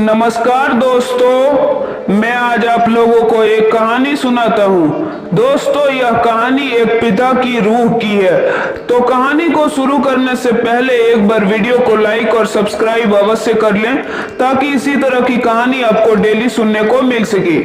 नमस्कार दोस्तों, मैं आज आप लोगों को एक कहानी सुनाता हूँ। दोस्तों, यह कहानी एक पिता की रूह की है। तो कहानी को शुरू करने से पहले एक बार वीडियो को लाइक और सब्सक्राइब अवश्य कर लें, ताकि इसी तरह की कहानी आपको डेली सुनने को मिल सके।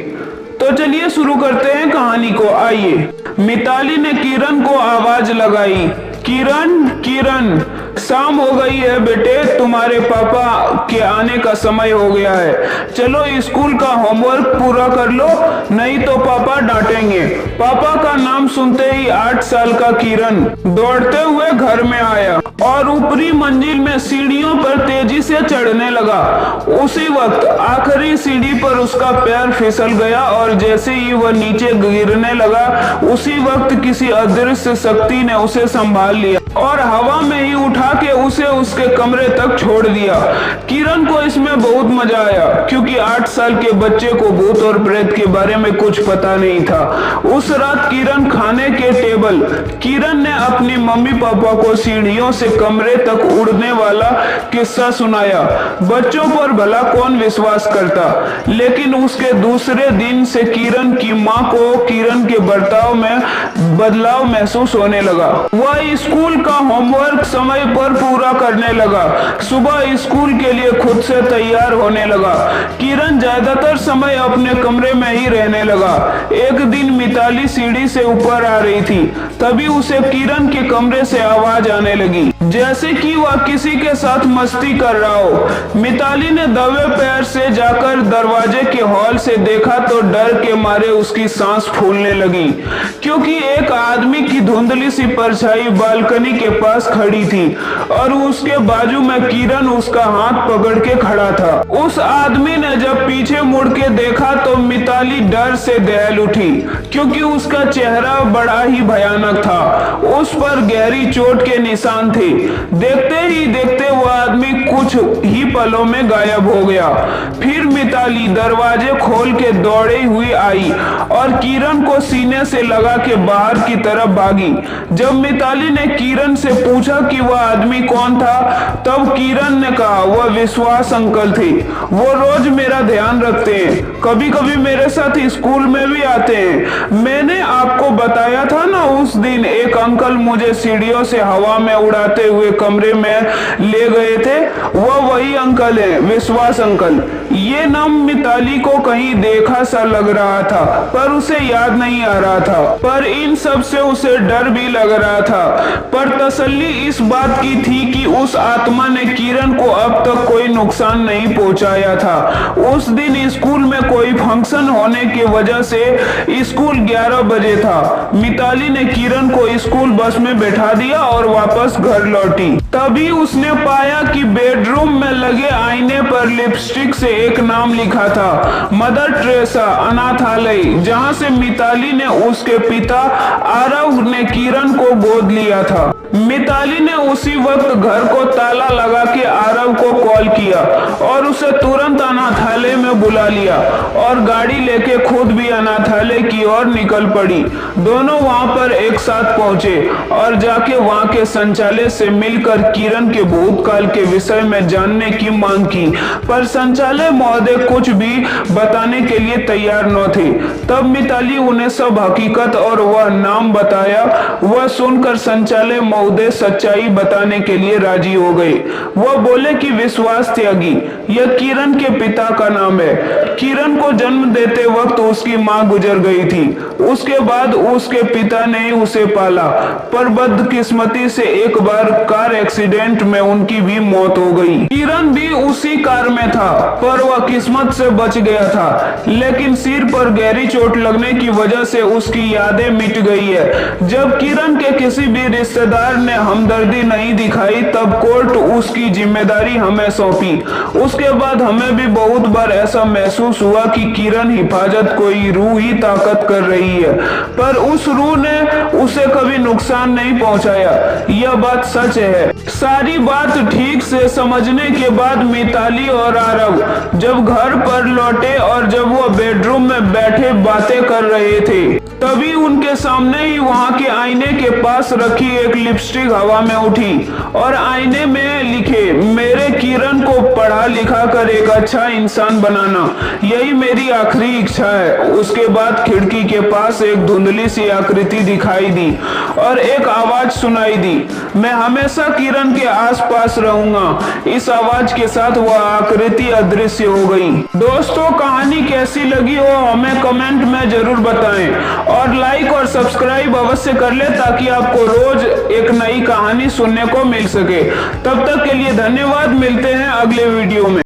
तो चलिए शुरू करते हैं कहानी को। आइए। मिताली ने किरण को आवाज लगाई। किरण, किरण, शाम हो गई है बेटे, तुम्हारे पापा के आने का समय हो गया है। चलो स्कूल का होमवर्क पूरा कर लो, नहीं तो पापा डांटेंगे। पापा का नाम सुनते ही 8 साल का किरण दौड़ते हुए घर में आया और ऊपरी मंजिल में सीढ़ियों पर तेजी से चढ़ने लगा। उसी वक्त आखिरी सीढ़ी पर उसका पैर फिसल गया और जैसे ही वह नीचे गिरने लगा, उसी वक्त किसी अदृश्य शक्ति ने उसे संभाल लिया और हवा में ही उठा के उसे उसके कमरे तक छोड़ दिया। किरण को इसमें बहुत मजा आया, क्योंकि 8 साल के बच्चे को भूत और प्रेत के बारे में कुछ पता नहीं था। उस रात किरण ने अपनी मम्मी पापा को सीढ़ियों से कमरे तक उड़ने वाला किस्सा सुनाया। बच्चों पर भला कौन विश्वास करता, लेकिन उसके दूसरे दिन से किरण की माँ को किरण के बर्ताव में बदलाव महसूस होने लगा। वह स्कूल का होमवर्क समय पर पूरा करने लगा, सुबह स्कूल के लिए खुद से तैयार होने लगा। किरण ज्यादातर समय अपने कमरे में ही रहने लगा। एक दिन मिताली सीढ़ी से ऊपर आ रही थी, तभी उसे किरण के कमरे से आवाज आने लगी, जैसे कि वह किसी के साथ मस्ती कर रहा हो। मिताली ने दबे पैर से जाकर दरवाजे के हॉल से देखा तो डर के मारे उसकी सांस फूलने लगी, क्योंकि एक आदमी की धुंधली सी परछाई बालकनी के पास खड़ी थी और उसके बाजू में किरण उसका हाथ पकड़ के खड़ा था। उस आदमी ने जब पीछे मुड़ के देखा तो मिताली डर से दहल उठी, क्योंकि उसका चेहरा बड़ा ही भयानक था। उस पर गहरी चोट के निशान थे। देखते ही देखते वह आदमी कुछ ही पलों में गायब हो गया। फिर मिताली दरवाजे खोल के दौड़े हुई आई और किरण को सीने से लगा के बाहर की तरफ भागी। जब मिताली ने किरण से पूछा कि वह आदमी कौन था, तब किरण ने कहा, वह विश्वास अंकल थे। वो रोज मेरा ध्यान रखते हैं, कभी कभी मेरे साथ स्कूल में भी आते हैं। मैंने आपको बताया था ना, उस दिन एक अंकल मुझे सीढ़ियों से हवा में उड़ाते हुए कमरे में ले गए थे। वह वही अंकल है, विश्वास अंकल। ये नाम मिताली को कहीं देखा सा लग रहा था, पर उसे याद नहीं आ रहा था। पर इन सब से उसे डर भी लग रहा था। पर तसल्ली इस बात की थी कि उस आत्मा ने किरण को अब तक कोई नुकसान नहीं पहुंचाया था। उस दिन स्कूल में कोई फंक्शन होने की वजह से स्कूल 11 बजे था। मिताली ने किरण को स्कूल बस में बैठा दिया और वापस घर लौटी। तभी उसने पाया कि बेडरूम में लगे आईने पर लिपस्टिक से एक नाम लिखा था, मदर टेरेसा अनाथालय, जहां से मिताली ने उसके पिता आरव ने किरण को गोद लिया था। मिताली ने उसी वक्त घर को ताला लगा के आरव को कॉल किया और उसे तुरंत अनाथालय में बुला लिया और गाड़ी लेके खुद भी अनाथालय की ओर निकल पड़ी। दोनों वहां पर एक साथ पहुंचे और जाके वहां के संचालय से मिलकर किरण के भूतकाल के विषय में जानने की मांग की, पर संचालय महोदय कुछ भी बताने के लिए तैयार न थे। तब मिताली उन्हें सब हकीकत और वह नाम बताया। वह सुनकर संचालय महोदय सच्चाई बताने के लिए राजी हो गए। वह बोले कि विश्वास त्यागी, यह किरण के पिता का नाम है। किरण को जन्म देते वक्त उसकी मां गुजर गई थी। उसके बाद उसके पिता ने ही उसे पाला, पर बदकिस्मती से एक बार कार एक्सीडेंट में उनकी भी मौत हो गई। किरण भी उसी कार में था, पर वह किस्मत से बच गया था, लेकिन सिर पर गहरी चोट लगने की वजह से उसकी यादें मिट गई है। जब किरण के किसी भी रिश्तेदार ने हमदर्दी नहीं दिखाई, तब कोर्ट उसकी जिम्मेदारी हमें सौंपी। उसके बाद हमें भी बहुत बार ऐसा महसूस हुआ कि किरण हिफाजत कोई रूह ही ताकत कर रही है, पर उस रूह ने उसे कभी नुकसान नहीं पहुंचाया। यह बात सच है। सारी बात ठीक से समझने के बाद मिताली और आरव जब घर पर लौटे और जब वो बेडरूम में बैठे बातें कर रहे थे, तभी उनके सामने ही वहां के आईने के पास रखी एक लिपस्टिक हवा में उठी और आईने में लिखे, मेरे किरण को पढ़ा लिखा कर एक अच्छा इंसान बनाना, यही मेरी आखिरी इच्छा है। उसके बाद खिड़की के पास एक धुंधली सी आकृति दिखाई दी और एक आवाज सुनाई दी, मैं हमेशा किरण के आसपास रहूंगा। इस आवाज के साथ वह आकृति अदृश्य हो गई। दोस्तों, कहानी कैसी लगी हो हमें कमेंट में जरूर बताएं और लाइक और सब्सक्राइब अवश्य कर ले ताकि आपको रोज एक नई कहानी सुनने को मिल सके। तब तक के लिए धन्यवाद, मिलते हैं अगले वीडियो में।